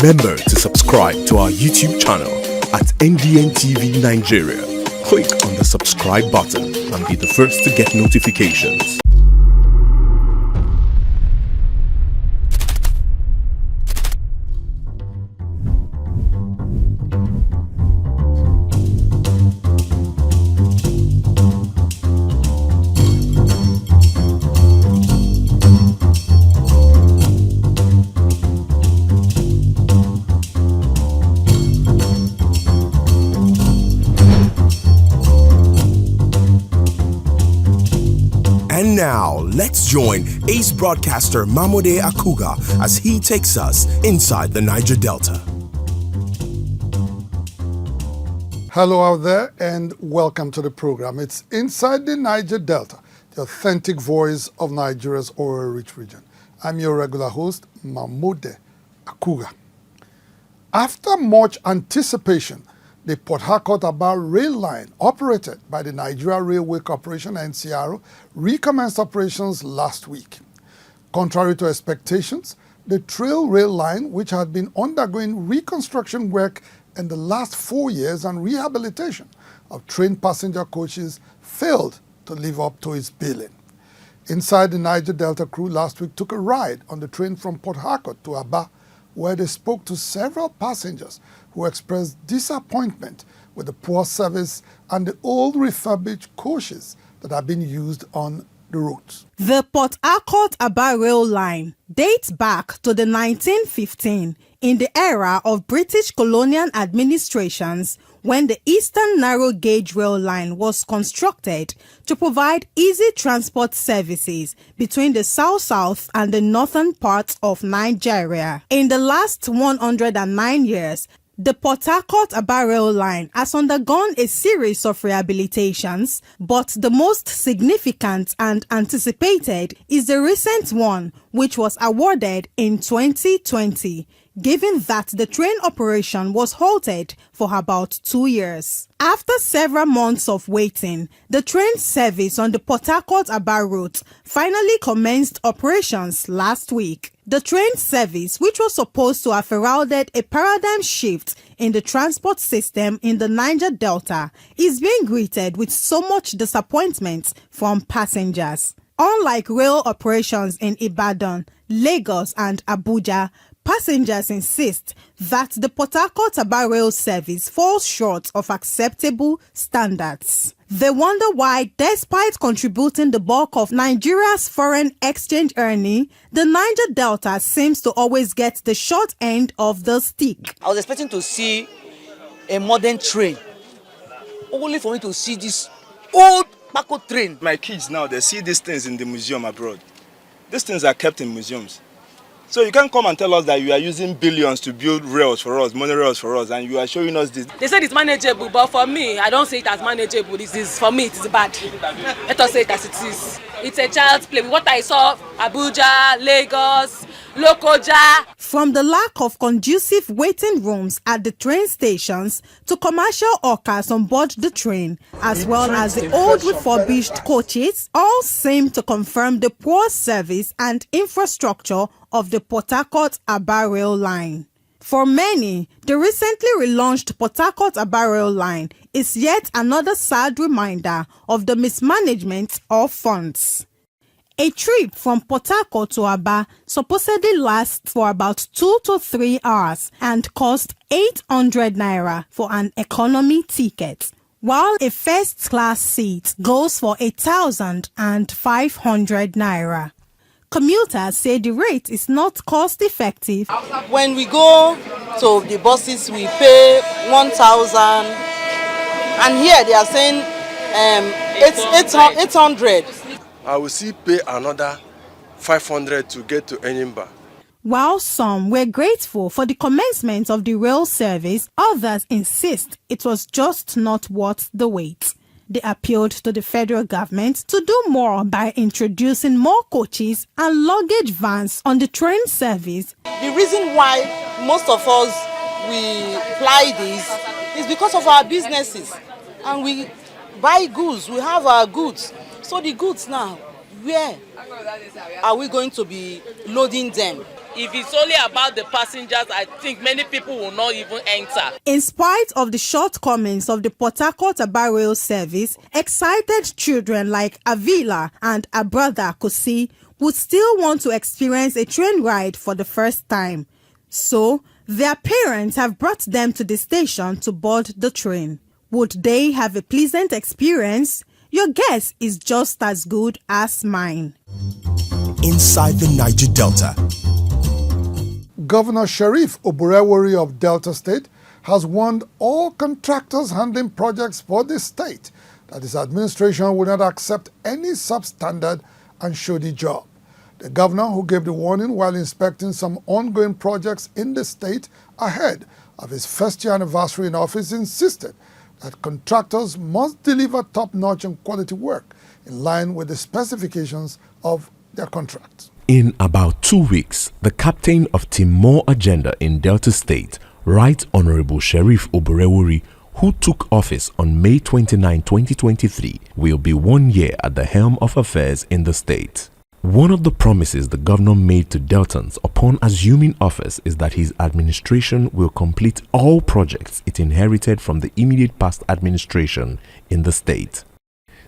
Remember to subscribe to our YouTube channel at NDN TV Nigeria. Click on the subscribe button and be the first to get notifications. And now, let's join ace broadcaster MAMODE AKUGHA as he takes us inside the Niger Delta. Hello out there and welcome to the program. It's Inside the Niger Delta, the authentic voice of Nigeria's oil-rich region. I'm your regular host, MAMODE AKUGHA. After much anticipation, the Port Harcourt-Aba rail line, operated by the Nigeria Railway Corporation (NCRO), recommenced operations last week. Contrary to expectations, the trail rail line, which had been undergoing reconstruction work in the last 4 years and rehabilitation of train passenger coaches, failed to live up to its billing. Inside the Niger Delta crew last week took a ride on the train from Port Harcourt to Aba, where they spoke to several passengers who expressed disappointment with the poor service and the old refurbished coaches that have been used on the routes. The Port Harcourt-Aba rail line dates back to the 1915 in the era of British colonial administrations, when the Eastern Narrow Gauge Rail Line was constructed to provide easy transport services between the south-south and the northern parts of Nigeria. In the last 109 years, the Port Harcourt-Aba rail line has undergone a series of rehabilitations, but the most significant and anticipated is the recent one, which was awarded in 2020. Given that the train operation was halted for about 2 years. After several months of waiting, the train service on the Port Harcourt-Aba route finally commenced operations last week. The train service, which was supposed to have heralded a paradigm shift in the transport system in the Niger Delta, is being greeted with so much disappointment from passengers. Unlike rail operations in Ibadan, Lagos and Abuja, passengers insist that the Port Harcourt-Aba rail service falls short of acceptable standards. They wonder why, despite contributing the bulk of Nigeria's foreign exchange earning, the Niger Delta seems to always get the short end of the stick. I was expecting to see a modern train, only for me to see this old Paco train. My kids now, they see these things in the museum abroad. These things are kept in museums. So you can't come and tell us that you are using billions to build rails for us, monorails for us, and you are showing us this. They said it's manageable, but for me, I don't say it as manageable. For me, it is bad. Let us say it as it is. It's a child's play. What I saw, Abuja, Lagos, Lokoja. From the lack of conducive waiting rooms at the train stations to commercial hawkers on board the train, as well as the old refurbished coaches, all seem to confirm the poor service and infrastructure of the Port Harcourt-Aba rail line. For many, the recently relaunched Port Harcourt-Aba rail line is yet another sad reminder of the mismanagement of funds. A trip from Port Harcourt to Aba supposedly lasts for about 2 to 3 hours and costs 800 naira for an economy ticket, while a first-class seat goes for 1,500 naira. Commuters say the rate is not cost-effective. When we go to the buses, we pay 1,000, and here they are saying 800. I will still pay another 500 to get to Enyimba. While some were grateful for the commencement of the rail service, others insist it was just not worth the wait. They appealed to the federal government to do more by introducing more coaches and luggage vans on the train service. The reason why most of us we fly this is because of our businesses, and we buy goods, we have our goods. So the goods now, where are we going to be loading them? If it's only about the passengers, I think many people will not even enter. In spite of the shortcomings of the Port Harcourt-Aba rail service, excited children like Avila and her brother Kosi would still want to experience a train ride for the first time. So, their parents have brought them to the station to board the train. Would they have a pleasant experience? Your guess is just as good as mine. Inside the Niger Delta. Governor Sheriff Oborevwori of Delta State has warned all contractors handling projects for the state that his administration will not accept any substandard and shoddy job. The governor, who gave the warning while inspecting some ongoing projects in the state ahead of his first year anniversary in office, insisted that contractors must deliver top-notch and quality work in line with the specifications of their contracts. In about 2 weeks, the captain of Team More Agenda in Delta State, Right Honorable Sheriff Oborevwori, who took office on May 29, 2023, will be 1 year at the helm of affairs in the state. One of the promises the governor made to Deltans upon assuming office is that his administration will complete all projects it inherited from the immediate past administration in the state.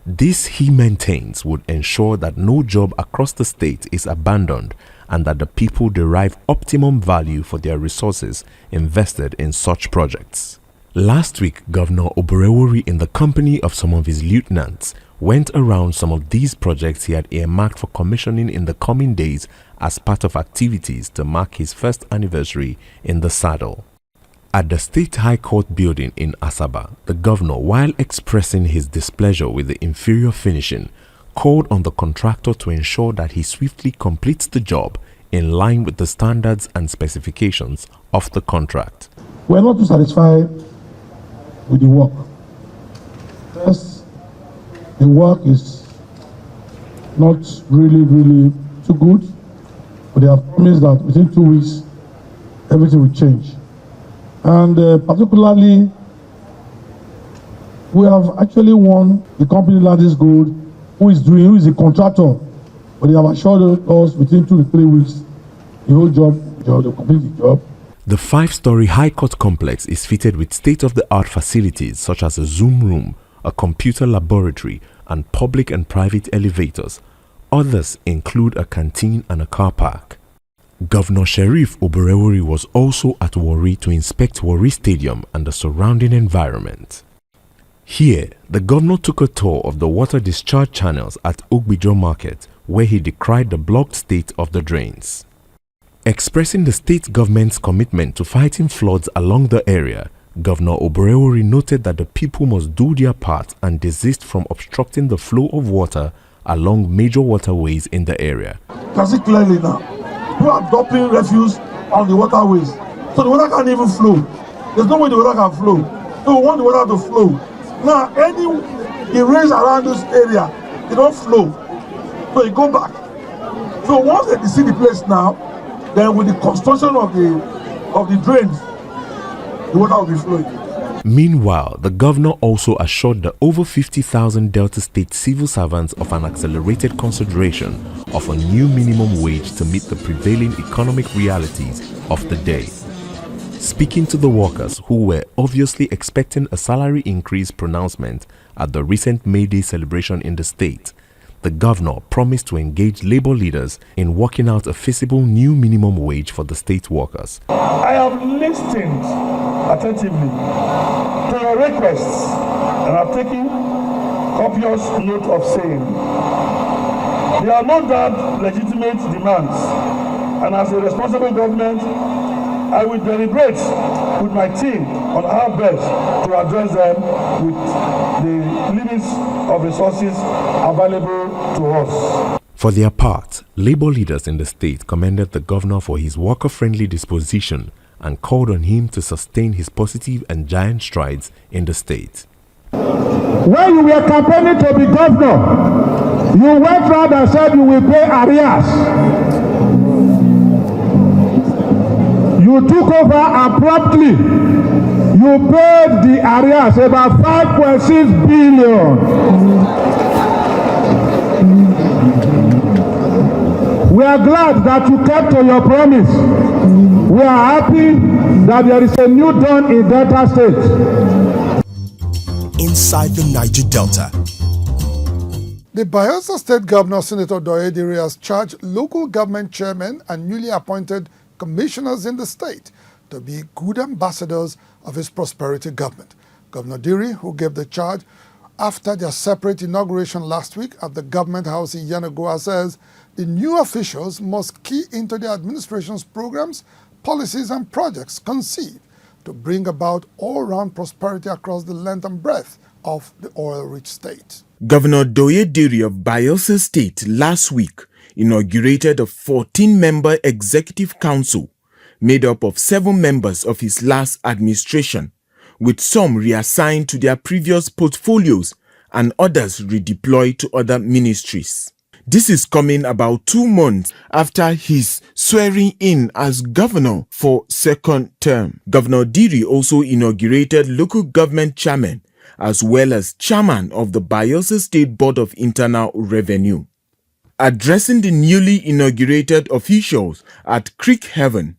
This, he maintains, would ensure that no job across the state is abandoned and that the people derive optimum value for their resources invested in such projects. Last week, Governor Oborevwori, in the company of some of his lieutenants, went around some of these projects he had earmarked for commissioning in the coming days as part of activities to mark his first anniversary in the saddle. At the State High Court building in Asaba, the governor, while expressing his displeasure with the inferior finishing, called on the contractor to ensure that he swiftly completes the job in line with the standards and specifications of the contract. We are not too satisfied with the work. First, the work is not really too good, but they have promised that within 2 weeks everything will change. And particularly, we have actually won the company Ladis Gold, who is the contractor, but they have assured us within 2 to 3 weeks the whole job, they'll complete the job. The 5-story High Court complex is fitted with state-of-the-art facilities such as a Zoom room, a computer laboratory, and public and private elevators. Others include a canteen and a car park. Governor Sheriff Oborevwori was also at Warri to inspect Warri Stadium and the surrounding environment. Here, the governor took a tour of the water discharge channels at Ogbijo Market, where he decried the blocked state of the drains. Expressing the state government's commitment to fighting floods along the area, Governor Oborevwori noted that the people must do their part and desist from obstructing the flow of water along major waterways in the area. Can see clearly now, people are dumping refuse on the waterways, so the water can't even flow. There's no way the water can flow. So we want the water to flow. Now, the rains around this area, they don't flow, so they go back. So once they see the place now, then with the construction of the drains, the water will be flowing. Meanwhile, the governor also assured the over 50,000 Delta State civil servants of an accelerated consideration of a new minimum wage to meet the prevailing economic realities of the day. Speaking to the workers who were obviously expecting a salary increase pronouncement at the recent May Day celebration in the state, the governor promised to engage labor leaders in working out a feasible new minimum wage for the state workers. I have listened attentively to your requests and have taken copious note of saying there are no doubt legitimate demands, and as a responsible government, I will deliberate with my team on how best to address them with the limits of resources available to us. For their part, labor leaders in the state commended the governor for his worker-friendly disposition and called on him to sustain his positive and giant strides in the state. When you were campaigning to be governor, you went round and said you will pay arrears. You took over and promptly you paid the arrears, about 5.6 billion. We are glad that you kept to your promise. We are happy that there is a new dawn in Delta State. Inside the Niger Delta. The Bayelsa State Governor, Senator Doyediri, has charged local government chairmen and newly appointed commissioners in the state to be good ambassadors of his prosperity government. Governor Diri, who gave the charge after their separate inauguration last week at the government house in Yenagoa, says the new officials must key into the administration's programs, policies and projects conceived to bring about all-round prosperity across the length and breadth of the oil-rich state. Governor Doyediri of Bayelsa State last week inaugurated a 14-member executive council made up of 7 members of his last administration, with some reassigned to their previous portfolios and others redeployed to other ministries. This is coming about 2 months after his swearing in as governor for second term. Governor Diri also inaugurated local government chairmen as well as chairman of the Bayelsa State Board of Internal Revenue. Addressing the newly inaugurated officials at Creek Haven,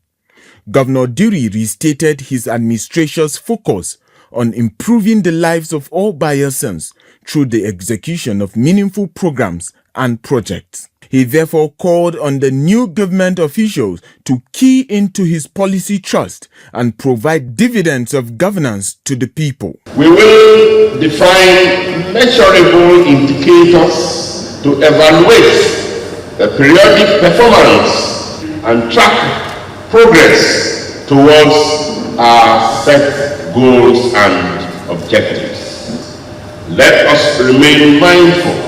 Governor Diri restated his administration's focus on improving the lives of all Bayelsans through the execution of meaningful programs and projects. He therefore called on the new government officials to key into his policy trust and provide dividends of governance to the people. We will define measurable indicators to evaluate the periodic performance and track progress towards our set goals and objectives. Let us remain mindful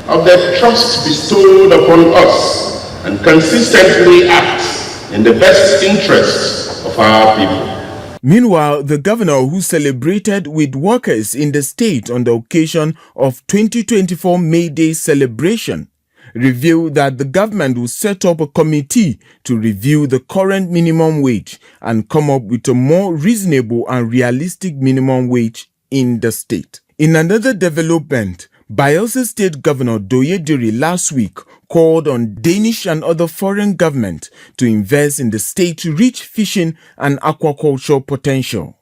of the trust bestowed upon us and consistently act in the best interests of our people. Meanwhile, the governor, who celebrated with workers in the state on the occasion of 2024 May Day celebration, revealed that the government will set up a committee to review the current minimum wage and come up with a more reasonable and realistic minimum wage in the state. In another development, Bayelsa State Governor Doyediri last week called on Danish and other foreign governments to invest in the state's rich fishing and aquaculture potential.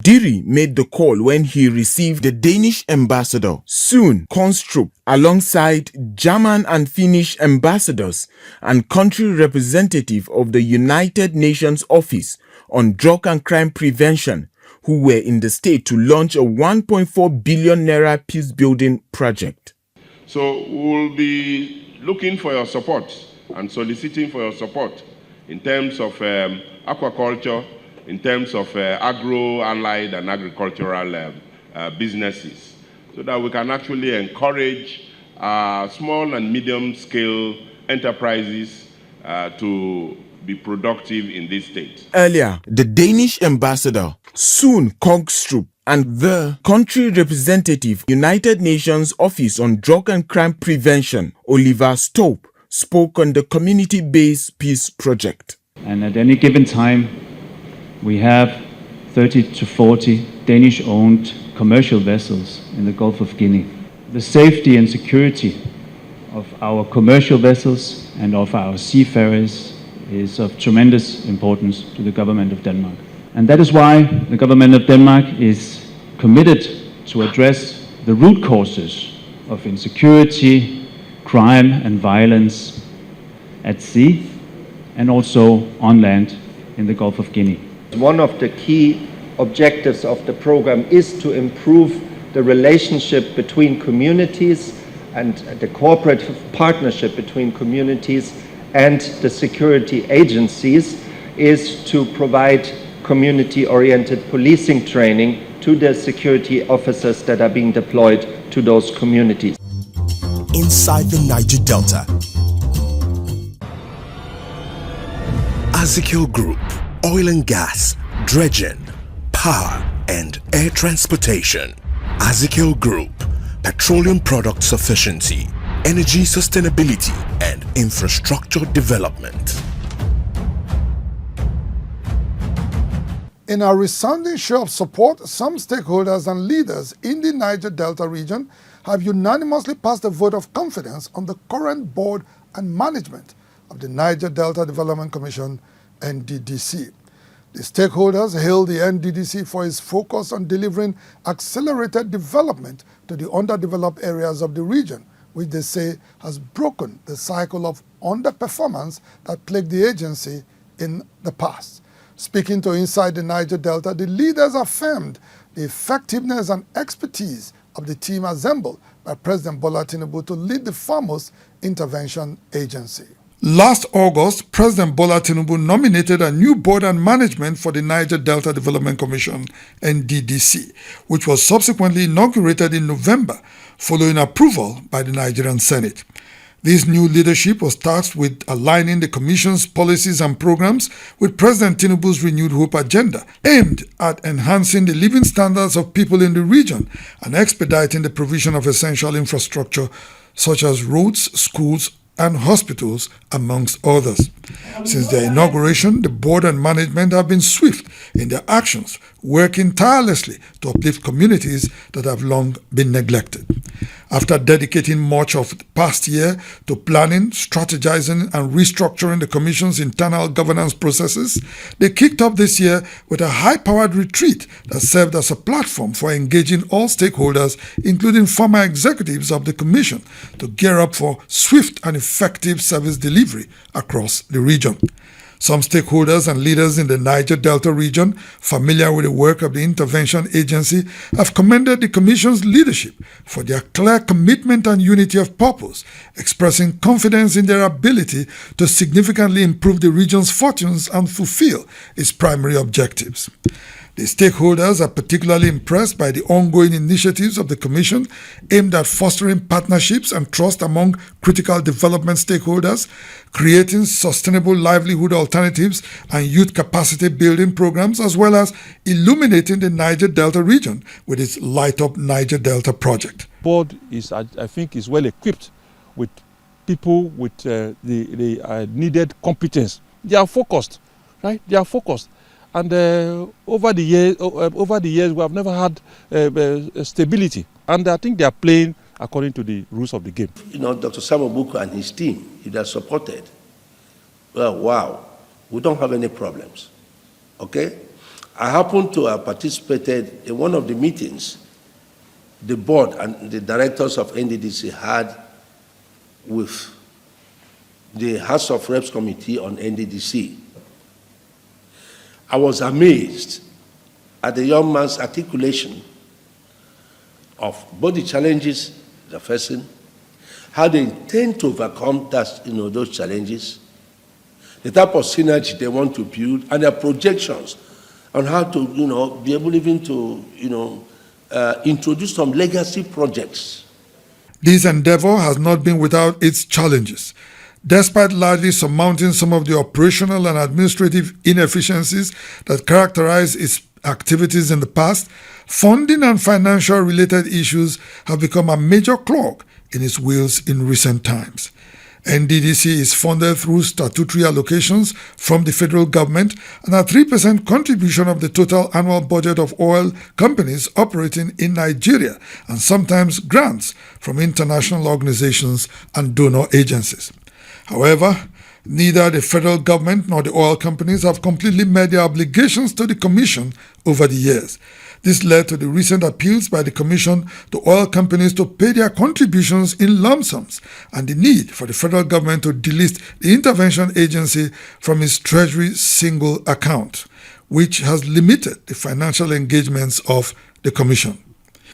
Diri made the call when he received the Danish ambassador, Sune Konstrup, alongside German and Finnish ambassadors and country representative of the United Nations Office on Drug and Crime Prevention, who were in the state to launch a 1.4 billion naira peace-building project. So we'll be looking for your support and soliciting for your support in terms of aquaculture, in terms of agro-allied and agricultural businesses, so that we can actually encourage small and medium-scale enterprises to be productive in this state. Earlier, the Danish ambassador, Sune Konstrup, and the country representative, United Nations Office on Drug and Crime Prevention, Oliver Stope, spoke on the community-based peace project. And at any given time, we have 30 to 40 Danish-owned commercial vessels in the Gulf of Guinea. The safety and security of our commercial vessels and of our seafarers is of tremendous importance to the government of Denmark. And that is why the government of Denmark is committed to address the root causes of insecurity, crime and violence at sea and also on land in the Gulf of Guinea. One of the key objectives of the program is to improve the relationship between communities and the cooperative partnership between communities and the security agencies is to provide community-oriented policing training to the security officers that are being deployed to those communities. Inside the Niger Delta. Azikil Group, oil and gas, dredging, power and air transportation. Azikil Group, petroleum product sufficiency, energy sustainability and infrastructure development. In a resounding show of support, some stakeholders and leaders in the Niger Delta region have unanimously passed a vote of confidence on the current board and management of the Niger Delta Development Commission, NDDC. The stakeholders hailed the NDDC for its focus on delivering accelerated development to the underdeveloped areas of the region, which they say has broken the cycle of underperformance that plagued the agency in the past. Speaking to Inside the Niger Delta, the leaders affirmed the effectiveness and expertise of the team assembled by President Bola Tinubu to lead the foremost intervention agency. Last August, President Bola Tinubu nominated a new board and management for the Niger Delta Development Commission, NDDC, which was subsequently inaugurated in November, following approval by the Nigerian Senate. This new leadership was tasked with aligning the Commission's policies and programs with President Tinubu's renewed hope agenda, aimed at enhancing the living standards of people in the region and expediting the provision of essential infrastructure such as roads, schools, and hospitals, amongst others. Since their inauguration, the board and management have been swift in their actions, working tirelessly to uplift communities that have long been neglected. After dedicating much of the past year to planning, strategizing, and restructuring the Commission's internal governance processes, they kicked off this year with a high-powered retreat that served as a platform for engaging all stakeholders, including former executives of the Commission, to gear up for swift and effective service delivery across the region. Some stakeholders and leaders in the Niger Delta region, familiar with the work of the intervention agency, have commended the Commission's leadership for their clear commitment and unity of purpose, expressing confidence in their ability to significantly improve the region's fortunes and fulfill its primary objectives. The stakeholders are particularly impressed by the ongoing initiatives of the Commission aimed at fostering partnerships and trust among critical development stakeholders, creating sustainable livelihood alternatives and youth capacity building programs, as well as illuminating the Niger Delta region with its Light Up Niger Delta project. The board is, I think, is well equipped with people with the needed competence. They are focused, right? They are focused. And over the years, we have never had stability. And I think they are playing according to the rules of the game. You know, Dr. Samuel Buku and his team, if they are supported, well, wow, we don't have any problems, okay? I happen to have participated in one of the meetings the board and the directors of NDDC had with the House of Reps Committee on NDDC. I was amazed at the young man's articulation of both the challenges they're facing, how they intend to overcome that, those challenges, the type of synergy they want to build, and their projections on how to, be able even to, introduce some legacy projects. This endeavor has not been without its challenges. Despite largely surmounting some of the operational and administrative inefficiencies that characterized its activities in the past, funding and financial related issues have become a major clog in its wheels in recent times. NDDC is funded through statutory allocations from the federal government and a 3% contribution of the total annual budget of oil companies operating in Nigeria, and sometimes grants from international organizations and donor agencies. However, neither the federal government nor the oil companies have completely met their obligations to the Commission over the years. This led to the recent appeals by the Commission to oil companies to pay their contributions in lump sums and the need for the federal government to delist the intervention agency from its Treasury single account, which has limited the financial engagements of the Commission.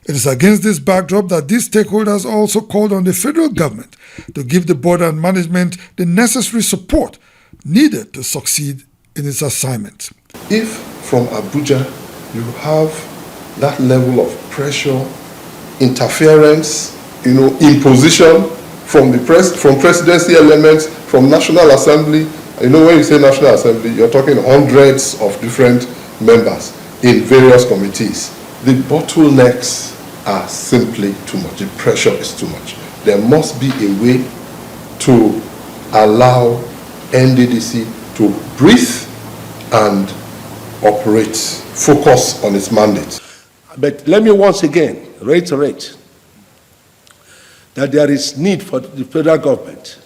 It is against this backdrop that these stakeholders also called on the federal government to give the board and management the necessary support needed to succeed in its assignment. If from Abuja you have that level of pressure, interference, imposition from from presidency elements, from National Assembly, when you say National Assembly, you're talking hundreds of different members in various committees. The bottlenecks are simply too much. The pressure is too much. There must be a way to allow NDDC to breathe and operate, focus on its mandate. But let me once again reiterate that there is need for the federal government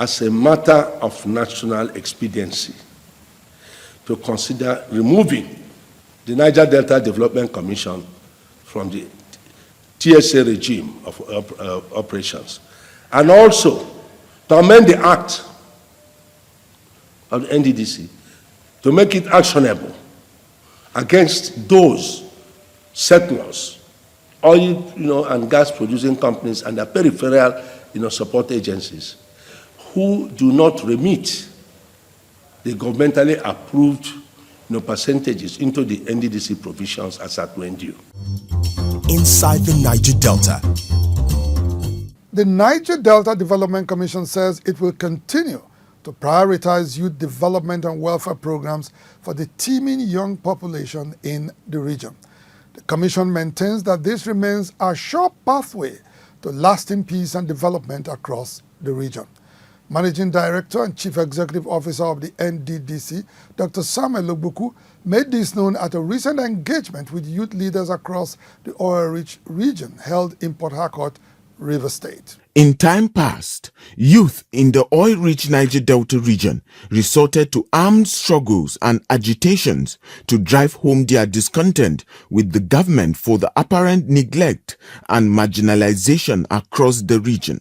as a matter of national expediency to consider removing the Niger Delta Development Commission from the TSA regime of operations, and also to amend the Act of the NDDC to make it actionable against those settlers, oil and gas producing companies and their peripheral support agencies who do not remit the governmentally approved percentages into the NDDC provisions as at when due. Inside the Niger Delta. The Niger Delta Development Commission says it will continue to prioritize youth development and welfare programs for the teeming young population in the region. The Commission maintains that this remains a sure pathway to lasting peace and development across the region. Managing Director and Chief Executive Officer of the NDDC, Dr. Samuel Ogbuku, made this known at a recent engagement with youth leaders across the oil-rich region held in Port Harcourt, Rivers State. In time past, youth in the oil-rich Niger Delta region resorted to armed struggles and agitations to drive home their discontent with the government for the apparent neglect and marginalization across the region.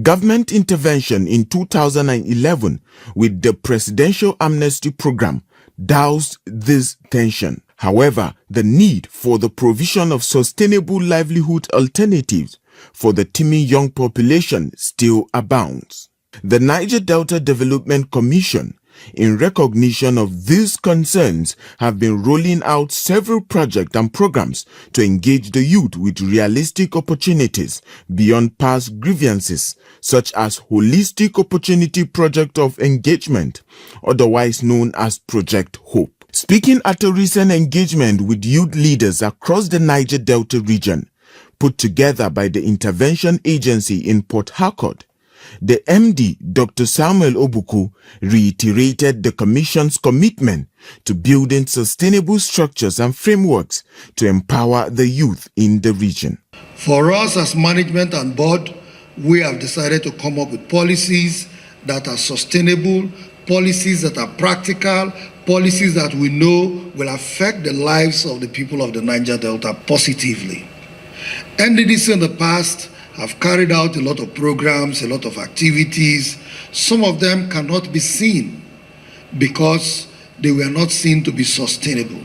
Government intervention in 2011 with the Presidential Amnesty Program doused this tension. However, the need for the provision of sustainable livelihood alternatives for the teeming young population still abounds. The Niger Delta Development Commission, in recognition of these concerns, have been rolling out several projects and programs to engage the youth with realistic opportunities beyond past grievances, such as Holistic Opportunity Project of Engagement, otherwise known as Project Hope. Speaking at a recent engagement with youth leaders across the Niger Delta region, put together by the Intervention Agency in Port Harcourt, the MD, Dr. Samuel Ogbuku, reiterated the Commission's commitment to building sustainable structures and frameworks to empower the youth in the region. For us as management and board, we have decided to come up with policies that are sustainable, policies that are practical, policies that we know will affect the lives of the people of the Niger Delta positively. NDDC in the past have carried out a lot of programs, a lot of activities. Some of them cannot be seen because they were not seen to be sustainable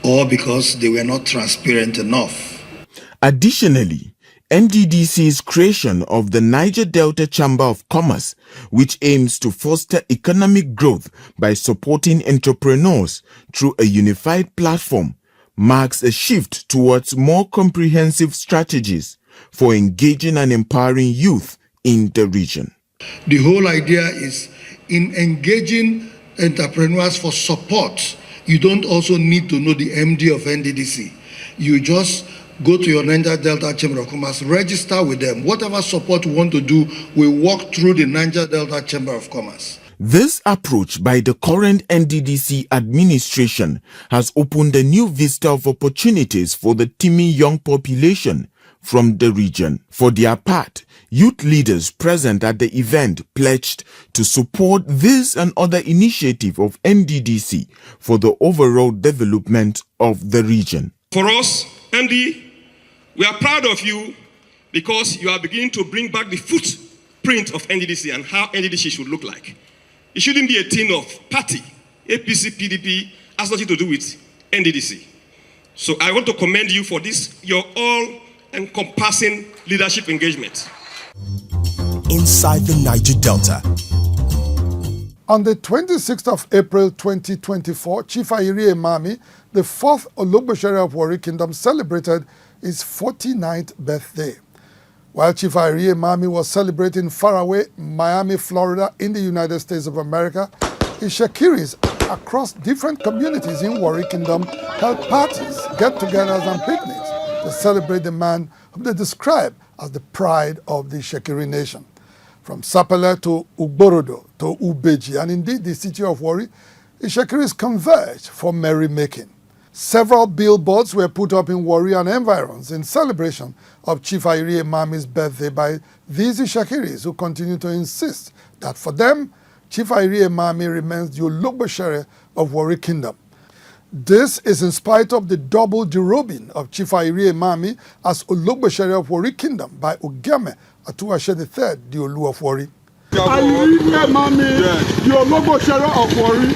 or because they were not transparent enough. Additionally, NDDC's creation of the Niger Delta Chamber of Commerce, which aims to foster economic growth by supporting entrepreneurs through a unified platform, marks a shift towards more comprehensive strategies for engaging and empowering youth in the region. The whole idea is in engaging entrepreneurs for support. You don't also need to know the MD of NDDC. You just go to your Niger Delta Chamber of Commerce, register with them. Whatever support you want to do, we walk through the Niger Delta Chamber of Commerce. This approach by the current NDDC administration has opened a new vista of opportunities for the teeming young population from the region. For their part, youth leaders present at the event pledged to support this and other initiatives of NDDC for the overall development of the region. For us, MD, we are proud of you because you are beginning to bring back the footprint of NDDC and how NDDC should look like. It shouldn't be a thing of party. APC, PDP has nothing to do with NDDC. So I want to commend you for this, your all-encompassing leadership engagement. Inside the Niger Delta. On the 26th of April 2024, Chief Ayiri Emami, the fourth Ologbosere of Warri Kingdom, celebrated his 49th birthday. While Chief Ayiri Emami was celebrating faraway Miami, Florida in the United States of America, his Shekiris across different communities in Warri Kingdom held parties, get-togethers and picnics to celebrate the man whom they describe as the pride of the Shekiri nation. From Sapele to Ugborodo to Ubeji and indeed the city of Warri, the Shekiris converged for merrymaking. Several billboards were put up in Warri and environs in celebration of Chief Ayiri Emami's birthday by these Ishakiris who continue to insist that for them, Chief Ayiri Emami remains the Ologboshere of Warri Kingdom. This is in spite of the double derobing of Chief Ayiri Emami as Ologboshere of Warri Kingdom by Ugeme Atuwase III, the Olu of Warri. Ayiri Emami, the Ologboshere of Warri,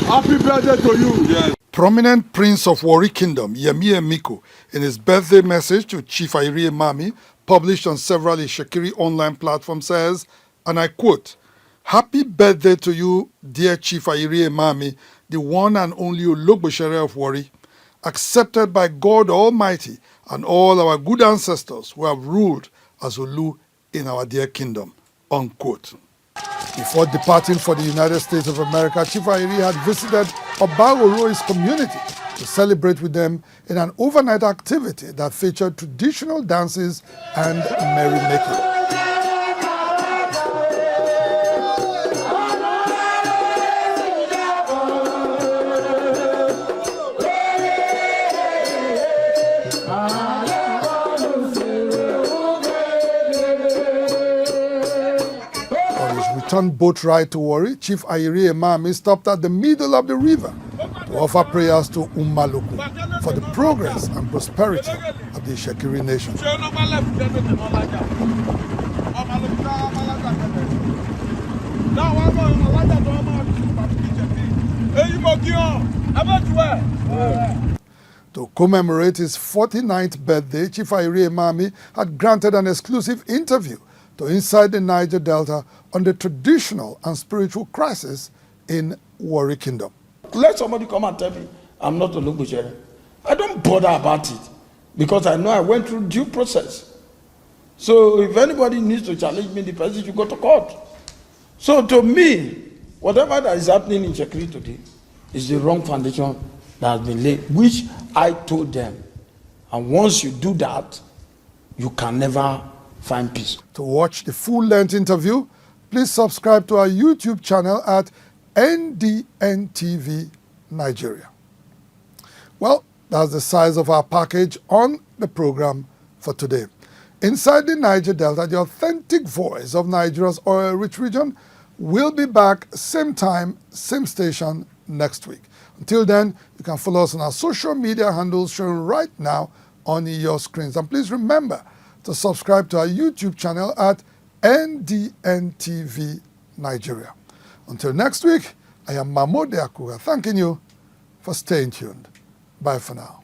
happy birthday to you. Yes. Prominent Prince of Warri Kingdom, Yemi Emiko, in his birthday message to Chief Ayiri Emami, published on several Ishakiri online platforms, says, and I quote, "Happy birthday to you, dear Chief Ayiri Emami, the one and only Ologboshere of Warri, accepted by God Almighty and all our good ancestors who have ruled as Olu in our dear kingdom." Unquote. Before departing for the United States of America, Chief Ayiri had visited Obagoro's community to celebrate with them in an overnight activity that featured traditional dances and merrymaking. Return boat ride to Warri, Chief Ayiri Emami stopped at the middle of the river to offer prayers to Ummaluku for the progress and prosperity of the Ishakiri nation. To commemorate his 49th birthday, Chief Ayiri Emami had granted an exclusive interview to Inside the Niger Delta on the traditional and spiritual crisis in Warri Kingdom. Let somebody come and tell me I'm not Ologboshere. I don't bother about it because I know I went through due process. So if anybody needs to challenge me, the person should go to court. So to me, whatever that is happening in Ishakiri today is the wrong foundation that has been laid, which I told them. And once you do that, you can never find peace. To watch the full-length interview, please subscribe to our YouTube channel at NDNTV Nigeria. Well, that's the size of our package on the program for today. Inside the Niger Delta, the authentic voice of Nigeria's oil-rich region, will be back same time, same station next week. Until then, you can follow us on our social media handles shown right now on your screens. And please remember to subscribe to our YouTube channel at NDNTV Nigeria. Until next week, I am MAMODE AKUGHA, thanking you for staying tuned. Bye for now.